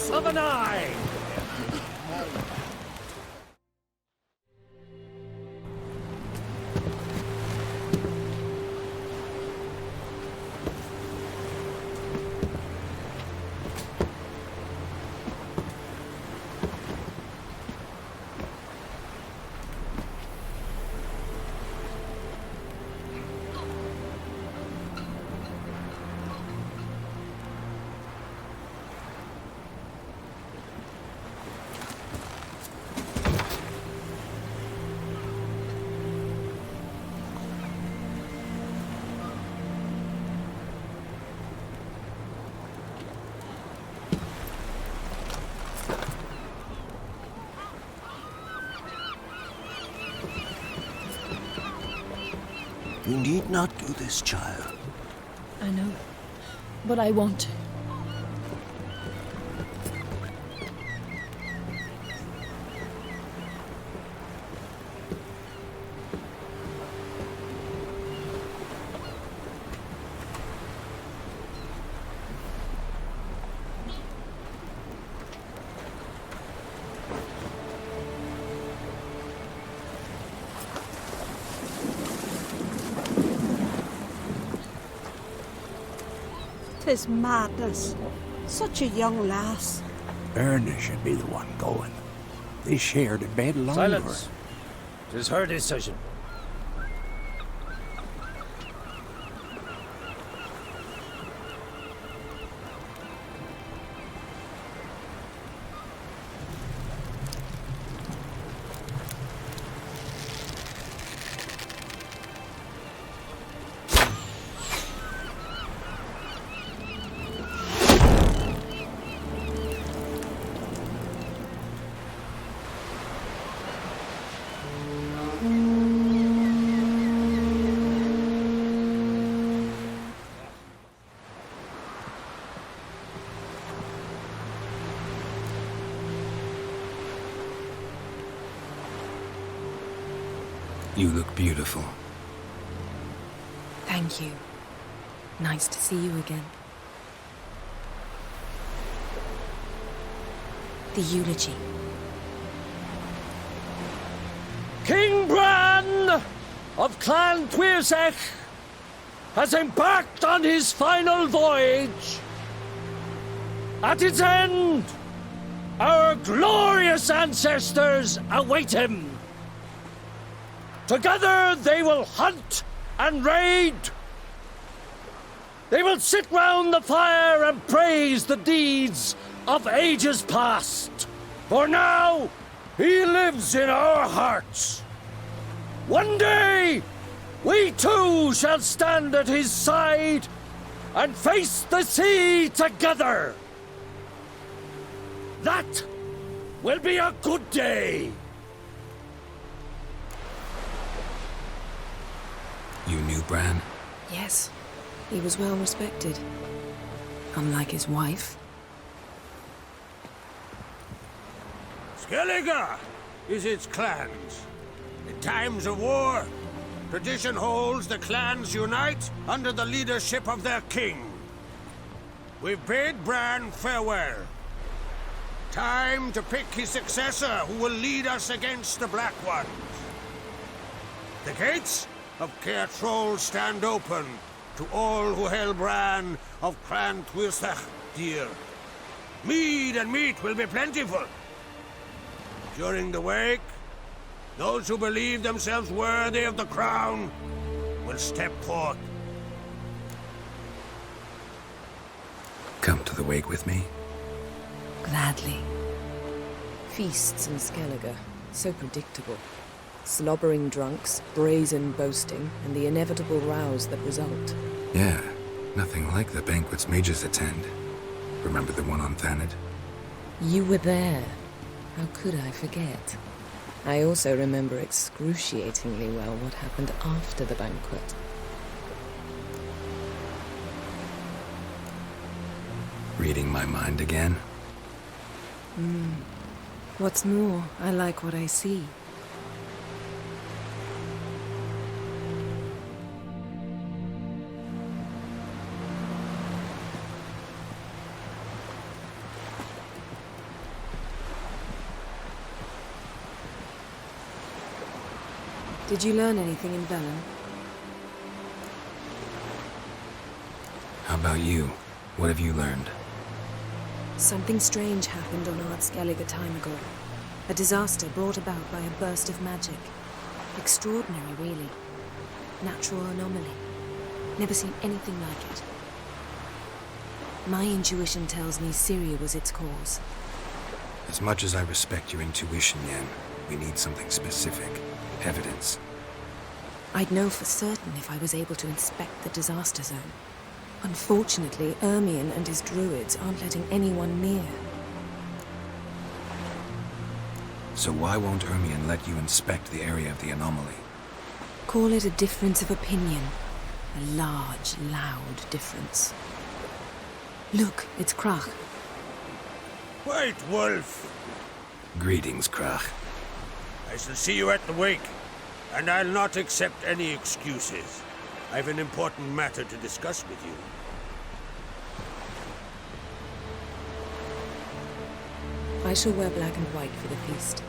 twinkle of an eye. You need not do this, child. I know, but I want to. Tis madness. Such a young lass. Erna should be the one going. They shared a bed long Silence. 'Tis her decision. You look beautiful. Thank you. Nice to see you again. The eulogy. King Bran of Clan Tuirsech has embarked on his final voyage. At its end, our glorious ancestors await him. Together they will hunt and raid. They will sit round the fire and praise the deeds of ages past. For now, he lives in our hearts. One day, we too shall stand at his side and face the sea together. That will be a good day. You knew Bran? Yes, he was well respected. Unlike his wife. Skellige is its clans. In times of war, tradition holds the clans unite under the leadership of their king. We've bid Bran farewell. Time to pick his successor who will lead us against the Black Ones. The gates of Caer Troll stand open to all who held Bran of Clan Tuirsech dear. Mead and meat will be plentiful. During the wake, those who believe themselves worthy of the crown will step forth. Come to the wake with me? Gladly. Feasts in Skellige, so predictable. Slobbering drunks, brazen boasting, and the inevitable rows that result. Yeah, nothing like the banquets mages attend. Remember the one on Thanedd? You were there. How could I forget? I also remember excruciatingly well what happened after the banquet. Reading my mind again? What's more, I like what I see. Did you learn anything in Velen? How about you? What have you learned? Something strange happened on Ard Skellig a time ago. A disaster brought about by a burst of magic. Extraordinary, really. Natural anomaly. Never seen anything like it. My intuition tells me Syria was its cause. As much as I respect your intuition, Yen, we need something specific. Evidence. I'd know for certain if I was able to inspect the disaster zone. Unfortunately, Ermion and his druids aren't letting anyone near. So why won't Ermion let you inspect the area of the anomaly? Call it a difference of opinion. A large, loud difference. Look, it's Krach. White Wolf! Greetings, Krach. I shall see you at the wake, and I'll not accept any excuses. I've an important matter to discuss with you. I shall wear black and white for the feast.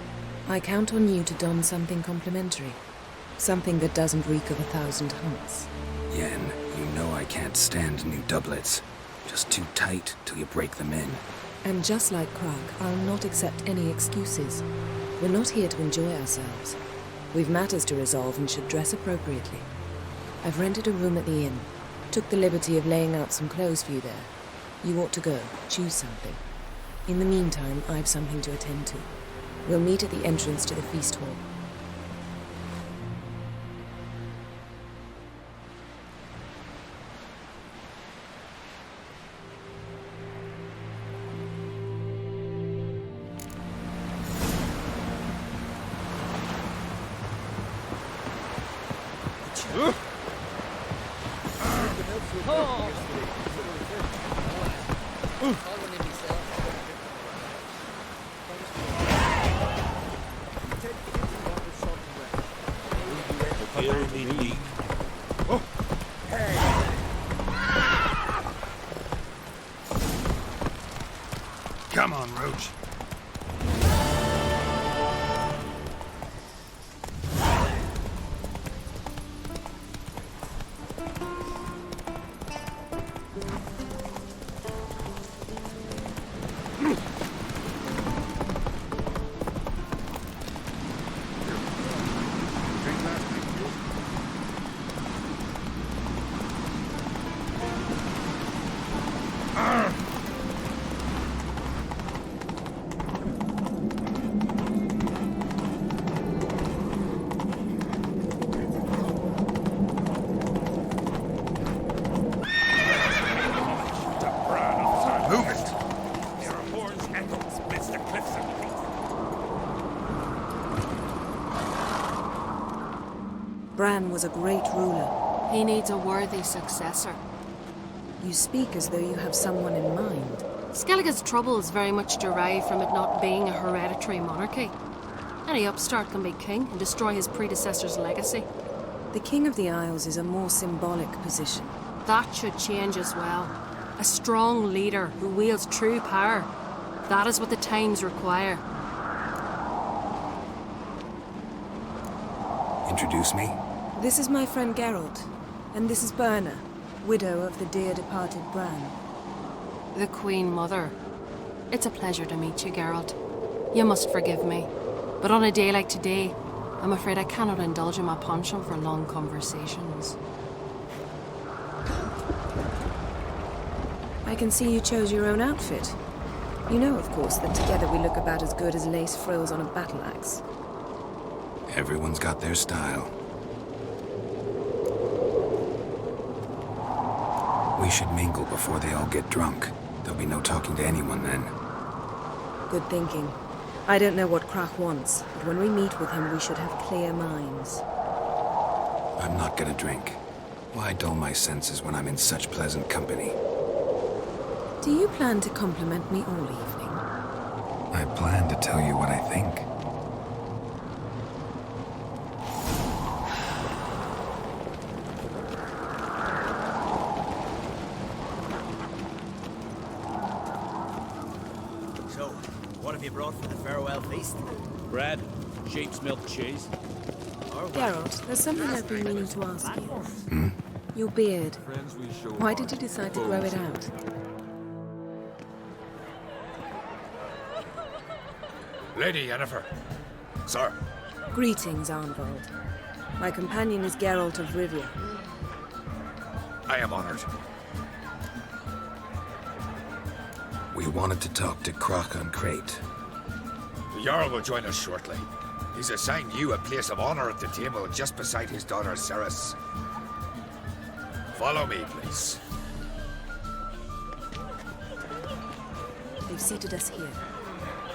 I count on you to don something complimentary. Something that doesn't reek of 1,000 hunts. Yen, you know I can't stand new doublets. Just too tight till you break them in. And just like Krach, I'll not accept any excuses. We're not here to enjoy ourselves. We've matters to resolve and should dress appropriately. I've rented a room at the inn. Took the liberty of laying out some clothes for you there. You ought to go. Choose something. In the meantime, I've something to attend to. We'll meet at the entrance to the feast hall. Come on, Roach. Bran was a great ruler. He needs a worthy successor. You speak as though you have someone in mind. Skellig's troubles very much derive from it not being a hereditary monarchy. Any upstart can be king and destroy his predecessor's legacy. The King of the Isles is a more symbolic position. That should change as well. A strong leader who wields true power. That is what the times require. Introduce me? This is my friend Geralt, and this is Berna, widow of the dear departed Bran. The Queen Mother. It's a pleasure to meet you, Geralt. You must forgive me, but on a day like today, I'm afraid I cannot indulge in my penchant for long conversations. I can see you chose your own outfit. You know, of course, that together we look about as good as lace frills on a battle axe. Everyone's got their style. We should mingle before they all get drunk. There'll be no talking to anyone then. Good thinking. I don't know what Krach wants, but when we meet with him, we should have clear minds. I'm not gonna drink. Why dull my senses when I'm in such pleasant company? Do you plan to compliment me all evening? I plan to tell you what I think. So, what have you brought for the farewell feast? Bread, Sheep's milk cheese. Geralt, there's something I've been meaning to ask you. Your beard. Why did you decide to grow it out? Lady Yennefer. Sir. Greetings, Arnvold. My companion is Geralt of Rivia. I am honored. We wanted to talk to Croc on Crate. The Jarl will join us shortly. He's assigned you a place of honor at the table just beside his daughter Ceres. Follow me, please. They've seated us here.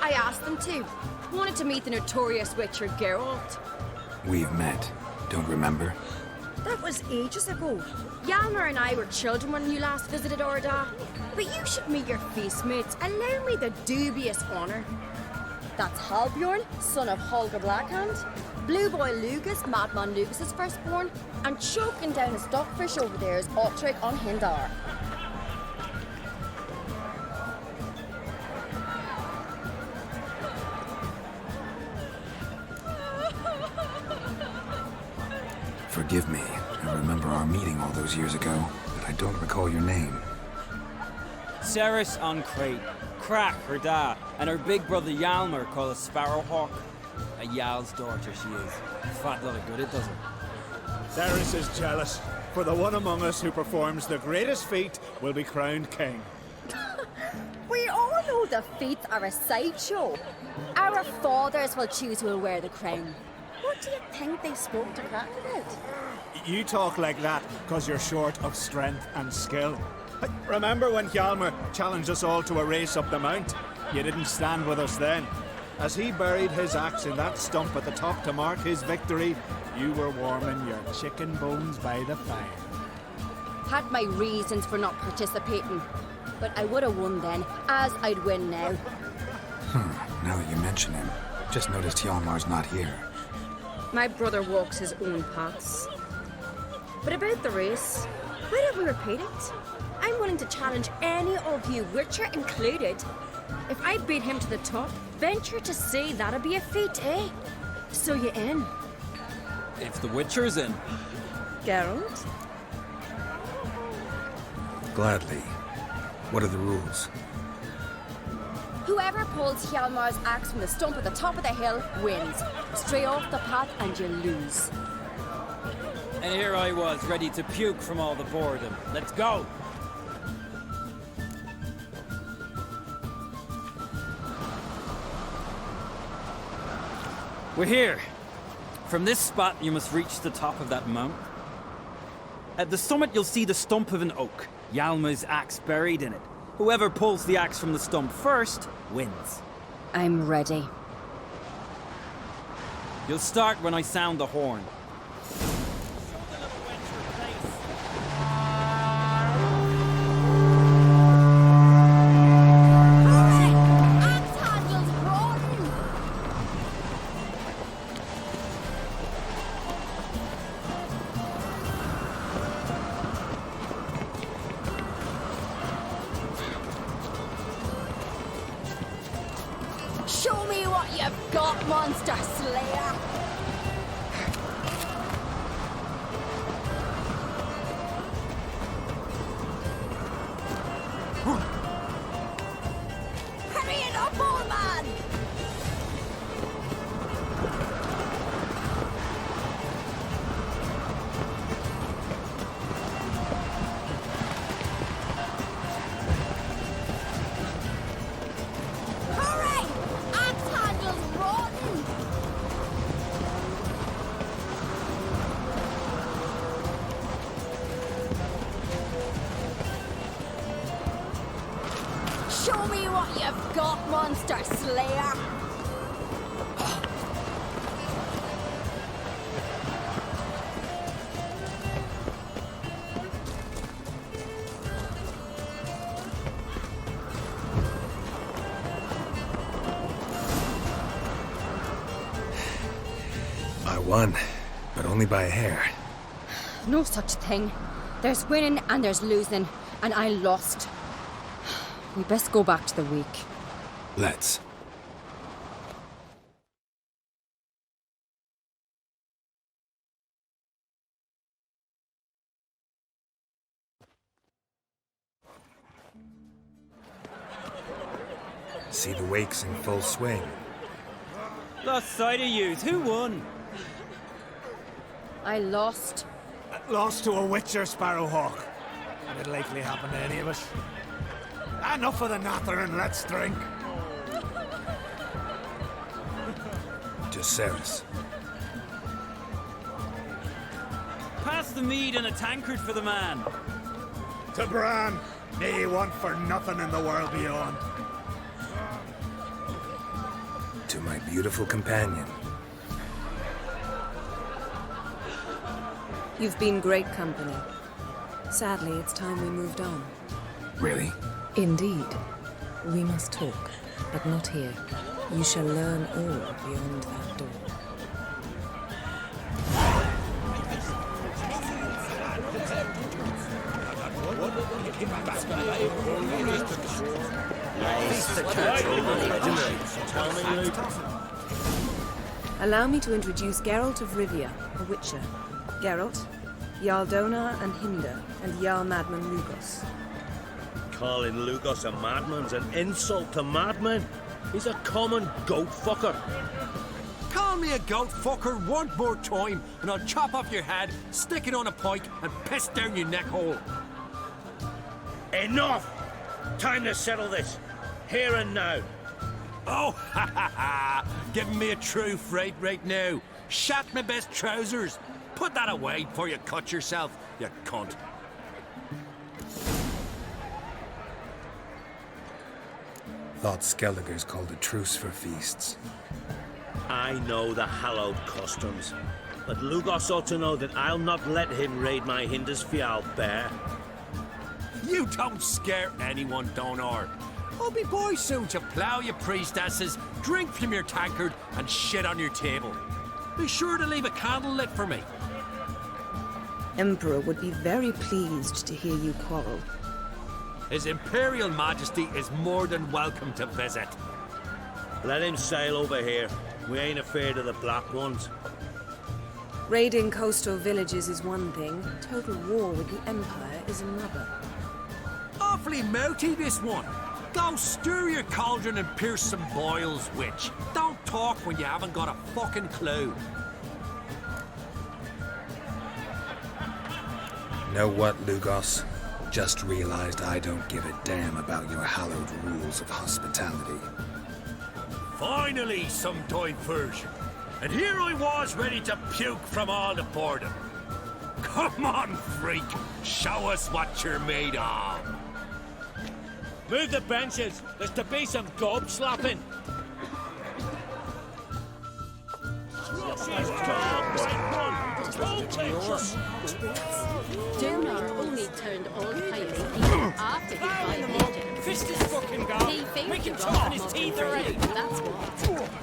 I asked them to. Wanted to meet the notorious Witcher Geralt. We've met. Don't remember? That was ages ago. Hjalmar and I were children when you last visited Orda. But you should meet your feast mates. Allow me the dubious honor. That's Halbjorn, son of Holger Blackhand, Blue Boy Lugus, Madman Lugus's firstborn, and choking down a stockfish over there is Otric on Hindar. Forgive me. I remember our meeting all those years ago, but I don't recall your name. Ceres on Crate. Crack, her da, and her big brother Hjalmar called a Sparrowhawk. A Jarl's daughter she is. Fat lot of good it does her. Ceres is jealous, for the one among us who performs the greatest feat will be crowned king. We all know the feats are a sideshow. Our fathers will choose who will wear the crown. What do you think they spoke to Crack about? You talk like that because you're short of strength and skill. Remember when Hjalmar challenged us all to a race up the mount? You didn't stand with us then. As he buried his axe in that stump at the top to mark his victory, you were warming your chicken bones by the fire. Had my reasons for not participating, but I would have won then, as I'd win now. Now that you mention him, just noticed Hjalmar's not here. My brother walks his own paths. But about the race, why don't we repeat it? I'm willing to challenge any of you, Witcher included. If I beat him to the top, venture to say that'd be a feat, eh? So you in? If the Witcher's in. Geralt? Gladly. What are the rules? Whoever pulls Hjalmar's axe from the stump at the top of the hill wins. Stray off the path and you lose. And here I was, ready to puke from all the boredom. Let's go! We're here. From this spot, you must reach the top of that mount. At the summit, you'll see the stump of an oak. Hjalmar's axe buried in it. Whoever pulls the axe from the stump first, wins. I'm ready. You'll start when I sound the horn. Show me what you've got, monster slayer! Hurry it up, old man! Hurry! Axe handle's rotten! Show me what you've got, monster slayer! I won, but only by a hair. No such thing. There's winning and there's losing, and I lost. We best go back to the week. Let's. See the wakes in full swing. Lost sight of yous. Who won? I lost. Lost to a witcher, Sparrowhawk. And it'll likely happen to any of us. Enough of the natter and let's drink. To Ceres. Pass the mead and a tankard for the man. To Bran, may he want for nothing in the world beyond. To my beautiful companion. You've been great company. Sadly, it's time we moved on. Really? Indeed. We must talk, but not here. You shall learn all beyond that door. Allow me to introduce Geralt of Rivia, a witcher. Geralt, Jarl Donar and Hinder, and Jarl Madman Lugos. Calling Lugos a madman's an insult to madmen. He's a common goat fucker. Call me a goat fucker one more time, and I'll chop off your head, stick it on a pike, and piss down your neck hole. Enough! Time to settle this. Here and now. Oh, ha ha ha! Giving me a true fright right now. Shat my best trousers. Put that away before you cut yourself, you cunt. Thought Skeldegers called a truce for feasts. I know the hallowed customs, but Lugos ought to know that I'll not let him raid my Hindisfial bear. You don't scare anyone, Donar. I'll be boy soon to plough your priestesses, drink from your tankard, and shit on your table. Be sure to leave a candle lit for me. Emperor would be very pleased to hear you quarrel. His Imperial Majesty is more than welcome to visit. Let him sail over here. We ain't afraid of the Black Ones. Raiding coastal villages is one thing. Total war with the Empire is another. Awfully mouthy, this one. Go stir your cauldron and pierce some boils, witch. Don't talk when you haven't got a fucking clue. Know what, Lugos? Just realized I don't give a damn about your hallowed rules of hospitality. Finally, some diversion. And here I was ready to puke from all the boredom. Come on, freak. Show us what you're made of. Move the benches. There's to be some gob slapping. Donar only turned all pious people after he violated. Fist is fucking gone. He failed We can to talk rob on his him of teeth the already. food, that's what.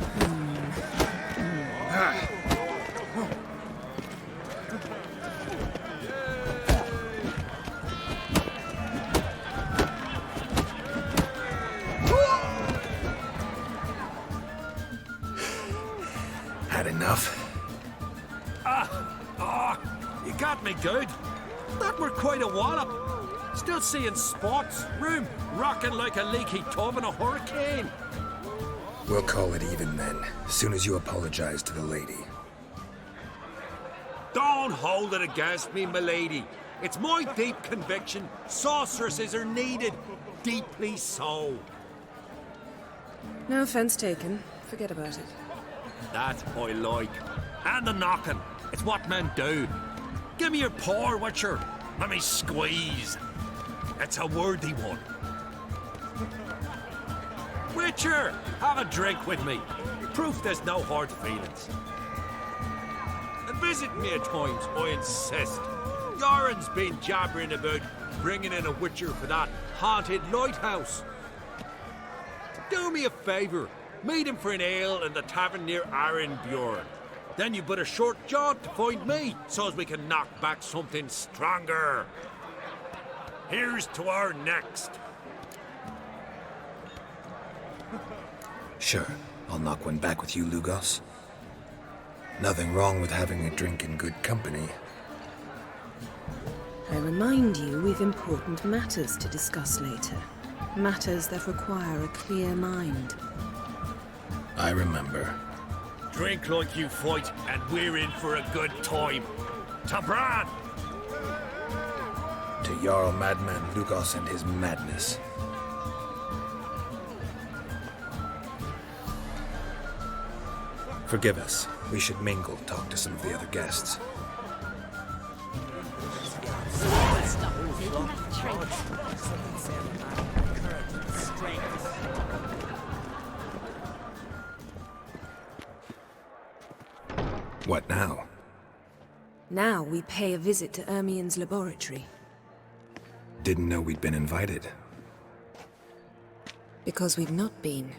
Had enough? You got me good. That were quite a wallop. Still seeing spots, room rocking like a leaky tub in a hurricane. We'll call it even then, as soon as you apologize to the lady. Don't hold it against me, milady. It's my deep conviction sorceresses are needed. Deeply so. No offense taken. Forget about it. That I like. And the knocking. It's what men do. Give me your paw, Witcher. Let me squeeze. It's a worthy one. Witcher, have a drink with me. Proof there's no hard feelings. And visit me at times, I insist. Yoren's been jabbering about bringing in a Witcher for that haunted lighthouse. Do me a favour. Meet him for an ale in the tavern near Arenbjorn. Then you but a short jaunt to find me, so as we can knock back something stronger. Here's to our next. Sure, I'll knock one back with you, Lugos. Nothing wrong with having a drink in good company. I remind you we've important matters to discuss later. Matters that require a clear mind. I remember. Drink like you fight, and we're in for a good time. Tabran! To Jarl Madman Lugos and his madness. Forgive us. We should mingle, talk to some of the other guests. What now? Now we pay a visit to Ermien's laboratory. Didn't know we'd been invited. Because we've not been.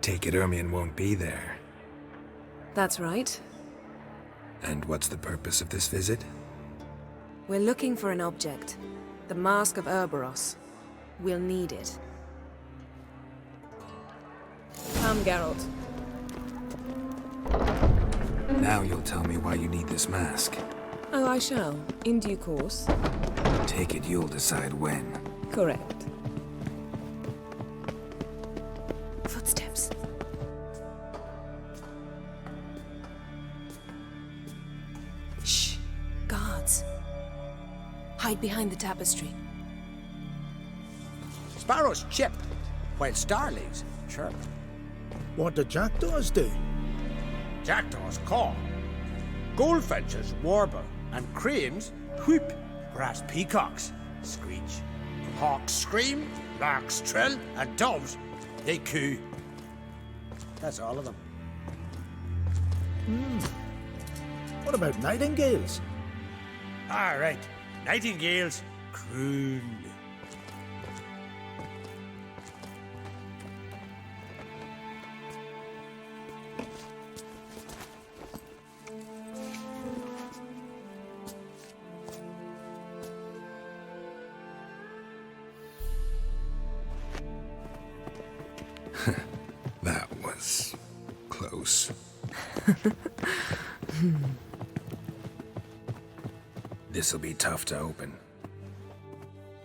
Take it Ermien won't be there. That's right. And what's the purpose of this visit? We're looking for an object. The Mask of Cerberus. We'll need it. Come, Geralt. Now you'll tell me why you need this mask. Oh, I shall. In due course. Take it you'll decide when. Correct. Footsteps. Shh. Guards. Hide behind the tapestry. Sparrows chip, while starlings chirp. What do jackdaws do? Jackdaws caw. Goldfinches warble, and cranes whoop, whereas peacocks screech. Hawks scream, larks trill, and doves, they coo. That's all of them. What about nightingales? All right, nightingales croon. That was close. This'll be tough to open.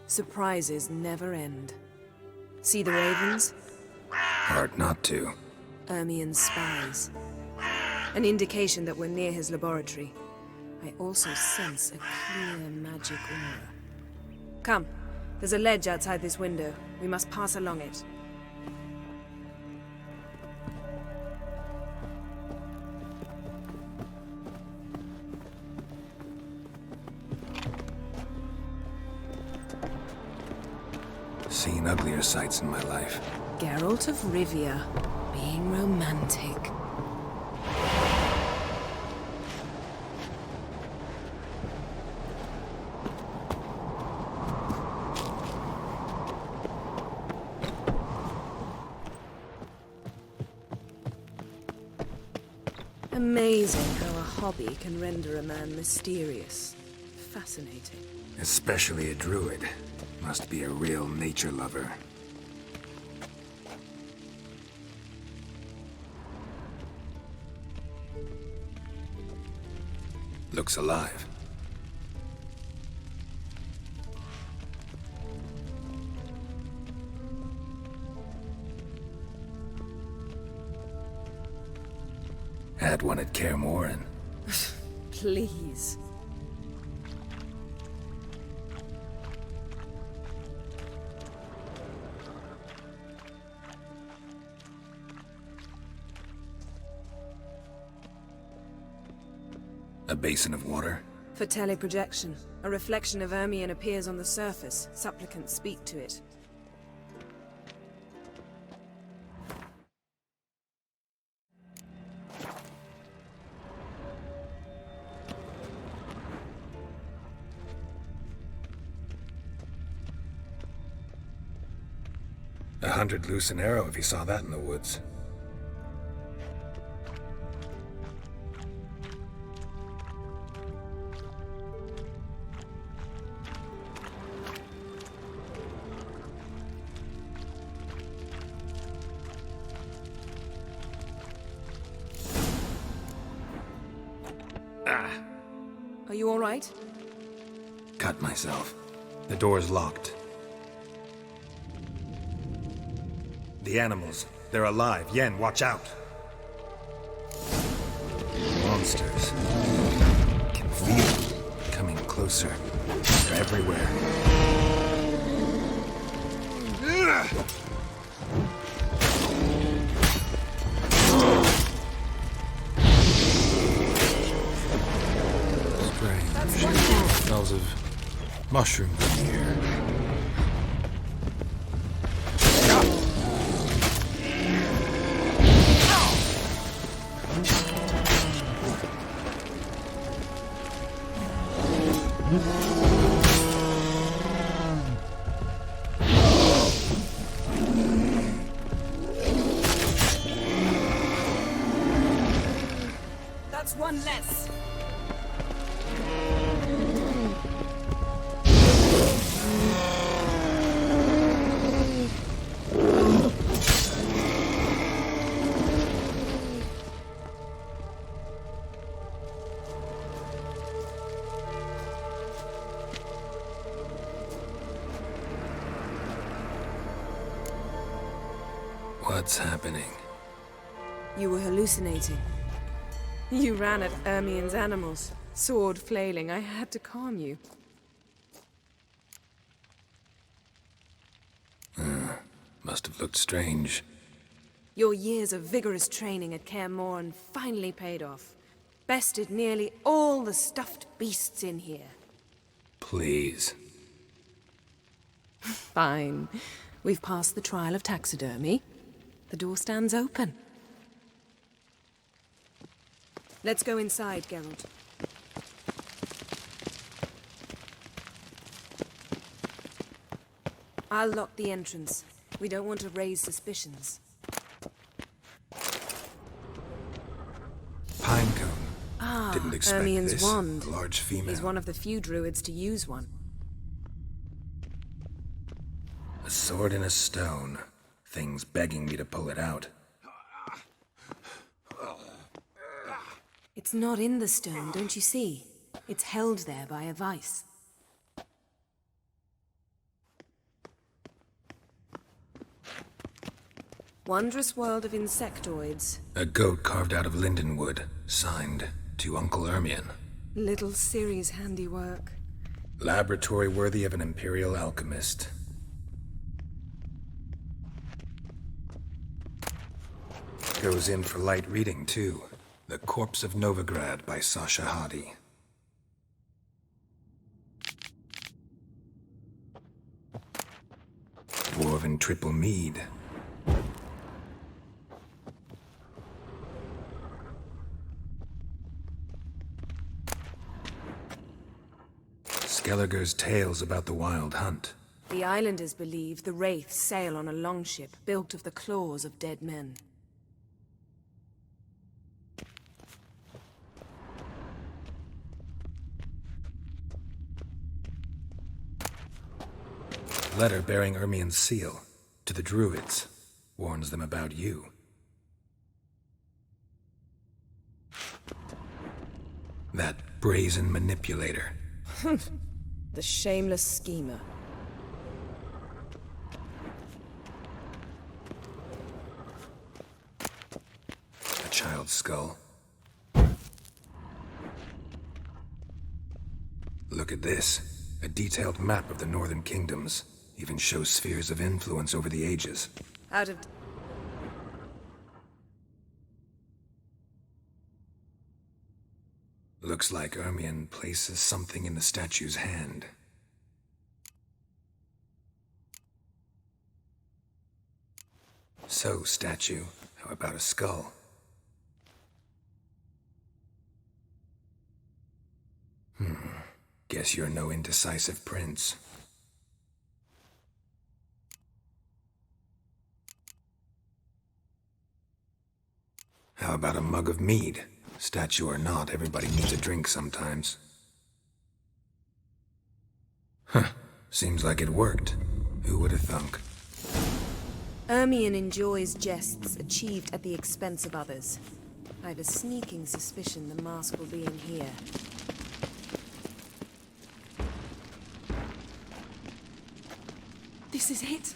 Surprises never end. See the ravens? Hard not to. Ermien's spies. An indication that we're near his laboratory. I also sense a clear magic aura. Come, there's a ledge outside this window. We must pass along it. Seen uglier sights in my life. Geralt of Rivia, being romantic. Amazing how a hobby can render a man mysterious. Fascinating. Especially a druid. Must be a real nature lover. Looks alive. Had one at Kaer Morhen. Please. A basin of water? For teleprojection. A reflection of Ermien appears on the surface. Supplicants speak to it. $100 loose an arrow if he saw that in the woods. Are you all right? Cut myself. The door's locked. The animals. They're alive. Yen, watch out. Monsters. Can feel them coming closer. They're everywhere. Strange. Smells of mushrooms in here. That's one less. What's happening? You were hallucinating. You ran at Ermien's animals, sword flailing. I had to calm you. Must have looked strange. Your years of vigorous training at Kaer Morhen finally paid off. Bested nearly all the stuffed beasts in here. Please. Fine. We've passed the trial of taxidermy. The door stands open. Let's go inside, Geralt. I'll lock the entrance. We don't want to raise suspicions. Pinecone. Ah, Didn't expect Ermien's this. wand. A large female. He's one of the few druids to use one. A sword in a stone. Thing's begging me to pull it out. It's not in the stone, don't you see? It's held there by a vice. Wondrous world of insectoids. A goat carved out of lindenwood. Signed, to Uncle Ermien. Little Ciri's handiwork. Laboratory worthy of an imperial alchemist. Goes in for light reading, too. The Corpse of Novigrad by Sasha Hadi. Dwarven triple mead. Skelliger's tales about the Wild Hunt. The islanders believe the wraiths sail on a longship built of the claws of dead men. Letter bearing Ermien's seal to the druids. Warns them about you. That brazen manipulator. The shameless schemer. A child's skull. Look at this. A detailed map of the northern kingdoms. Even shows spheres of influence over the ages. Out of... Looks like Ermien places something in the statue's hand. So, statue, how about a skull? Guess you're no indecisive prince. How about a mug of mead? Statue or not, everybody needs a drink sometimes. Seems like it worked. Who would have thunk? Ermien enjoys jests achieved at the expense of others. I have a sneaking suspicion the mask will be in here. This is it.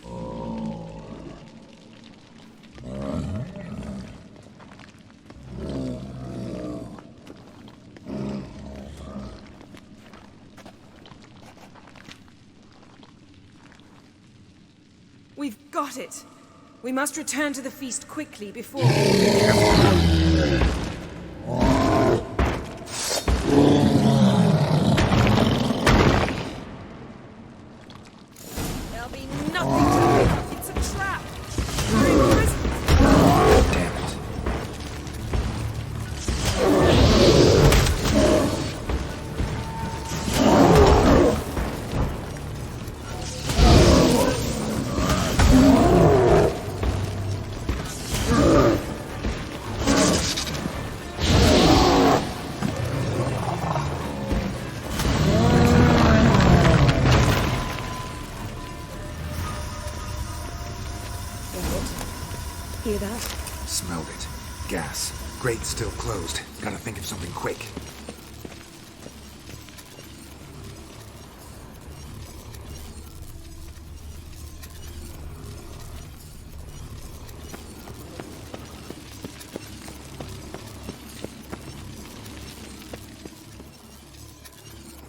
We've got it. We must return to the feast quickly before... There'll be nothing to pick up. It's a trap. Hurry, boys. Damn it. Hear that? Smelled it. Gas. Grate still closed. Gotta think of something quick.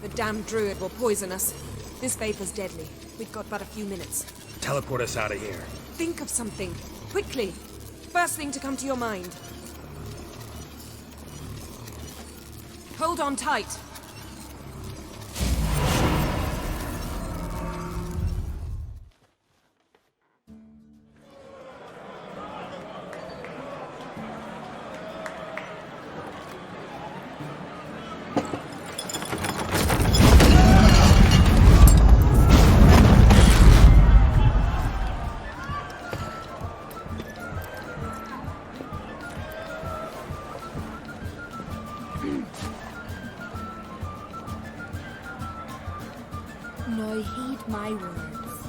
The damned druid will poison us. This vapor's deadly. We've got but a few minutes. Teleport us out of here. Think of something. Quickly. First thing to come to your mind. Hold on tight. Now heed my words.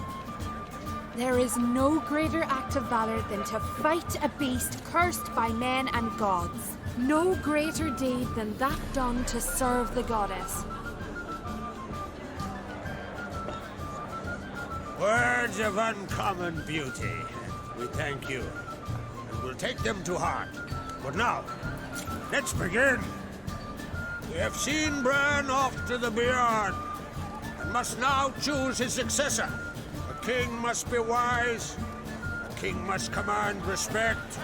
There is no greater act of valor than to fight a beast cursed by men and gods. No greater deed than that done to serve the goddess. Words of uncommon beauty. We thank you, and we'll take them to heart. But now, let's begin. We have seen Bran off to the Beyond, and must now choose his successor. A king must be wise. A king must command respect.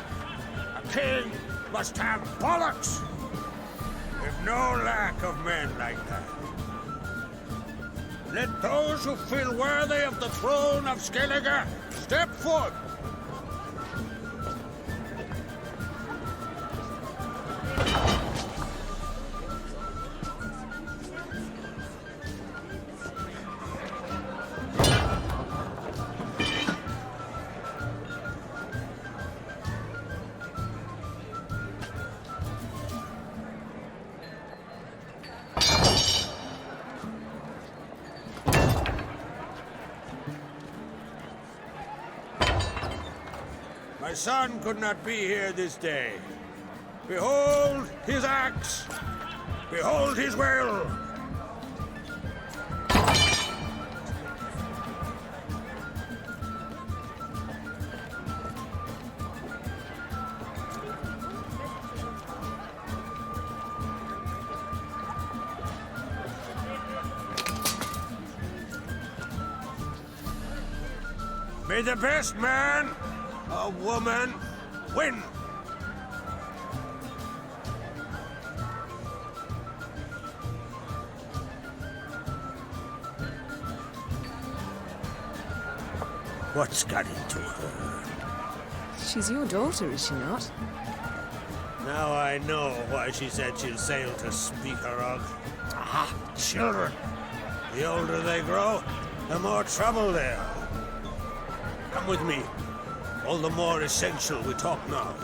A king must have bollocks. We've no lack of men like that. Let those who feel worthy of the throne of Skellige step forth. My son could not be here this day. Behold his axe. Behold his will. May the best man or woman win. What's got into her? She's your daughter, is she not? Now I know why she said she'll sail to speak her of. Aha, children. The older they grow, the more trouble they are. Come with me. All the more essential we talk now.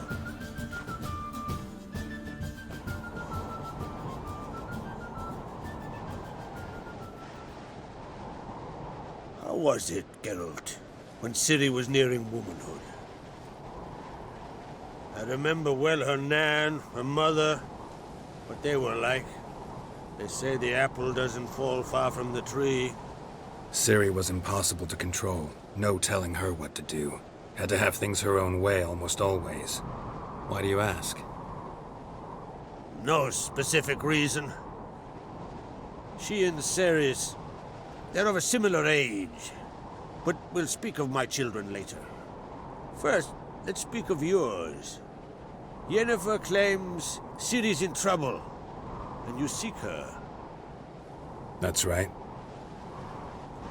How was it, Geralt, when Ciri was nearing womanhood? I remember well her nan, her mother, what they were like. They say the apple doesn't fall far from the tree. Ciri was impossible to control. No telling her what to do. Had to have things her own way almost always. Why do you ask? No specific reason. She and Ceres, they're of a similar age. But we'll speak of my children later. First, let's speak of yours. Yennefer claims Ciri's in trouble, and you seek her. That's right.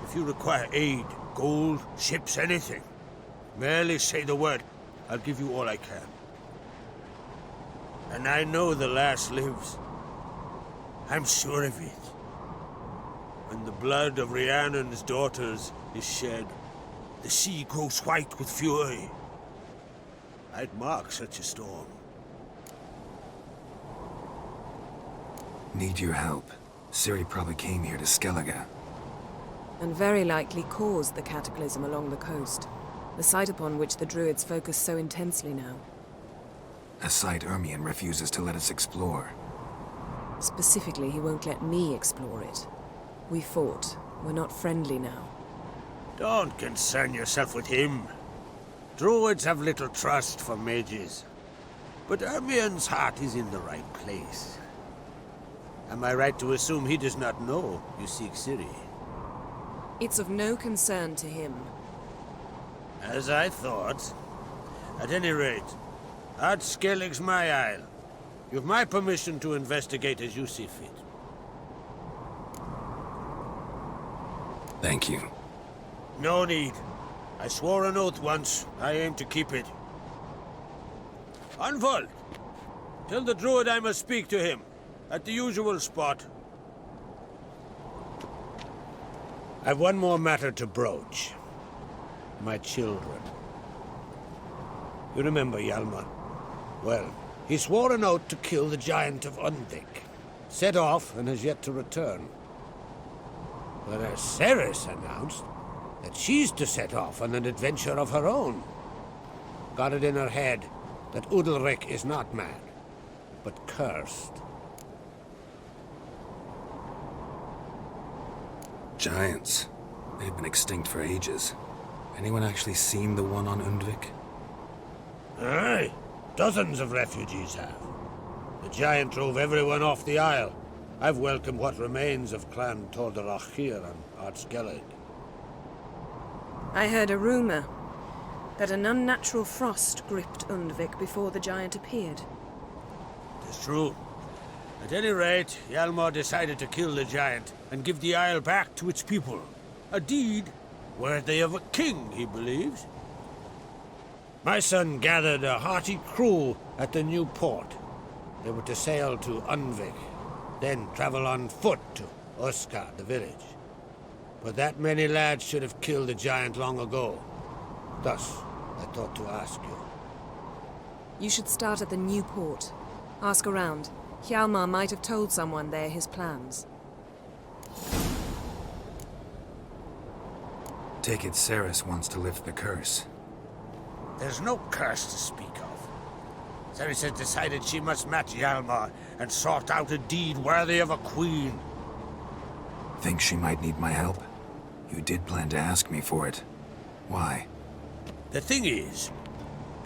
If you require aid, gold, ships, anything, merely say the word. I'll give you all I can. And I know the lass lives. I'm sure of it. When the blood of Rhiannon's daughters is shed, the sea grows white with fury. I'd mark such a storm. Need your help. Ciri probably came here to Skellige. And very likely caused the cataclysm along the coast, the site upon which the Druids focus so intensely now. A site Ermion refuses to let us explore. Specifically, he won't let me explore it. We fought. We're not friendly now. Don't concern yourself with him. Druids have little trust for mages. But Ermion's heart is in the right place. Am I right to assume he does not know you seek Ciri? It's of no concern to him. As I thought. At any rate, Ard Skellig's my isle. You've my permission to investigate as you see fit. Thank you. No need. I swore an oath once. I aim to keep it. Unfold! Tell the druid I must speak to him. At the usual spot. I've one more matter to broach. My children. You remember Hjalmar? Well, he swore an oath to kill the giant of Undvik. Set off and has yet to return. Whereas Ceres announced that she's to set off on an adventure of her own. Got it in her head that Udalric is not mad, but cursed. Giants. They've been extinct for ages. Anyone actually seen the one on Undvik? Aye. Dozens of refugees have. The giant drove everyone off the isle. I've welcomed what remains of Clan Tordarach here on Ard Skellig. I heard a rumor that an unnatural frost gripped Undvik before the giant appeared. It's true. At any rate, Hjalmar decided to kill the giant and give the isle back to its people. A deed worthy of a king, he believes. My son gathered a hearty crew at the new port. They were to sail to Undvik, then travel on foot to Uskar, the village. But that many lads should have killed the giant long ago. Thus, I thought to ask you. You should start at the new port. Ask around. Hjalmar might have told someone there his plans. Take it Ceres wants to lift the curse. There's no curse to speak of. Ceres has decided she must match Hjalmar and sort out a deed worthy of a queen. Think she might need my help? You did plan to ask me for it. Why? The thing is,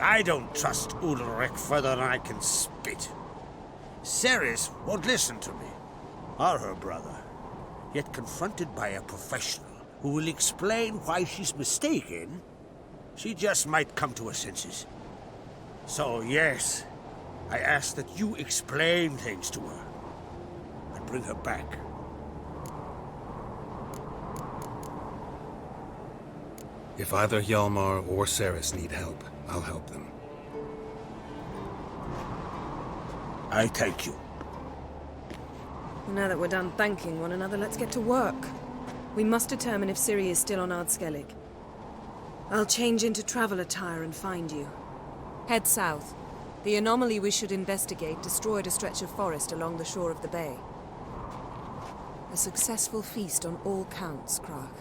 I don't trust Udalric further than I can spit. Ceres won't listen to me, or her brother. Yet confronted by a professional who will explain why she's mistaken, she just might come to her senses. So yes, I ask that you explain things to her and bring her back. If either Hjalmar or Ceres need help, I'll help them. I thank you. Now that we're done thanking one another, let's get to work. We must determine if Ciri is still on Ard Skellig. I'll change into travel attire and find you. Head south. The anomaly we should investigate destroyed a stretch of forest along the shore of the bay. A successful feast on all counts, Krach.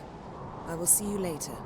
I will see you later.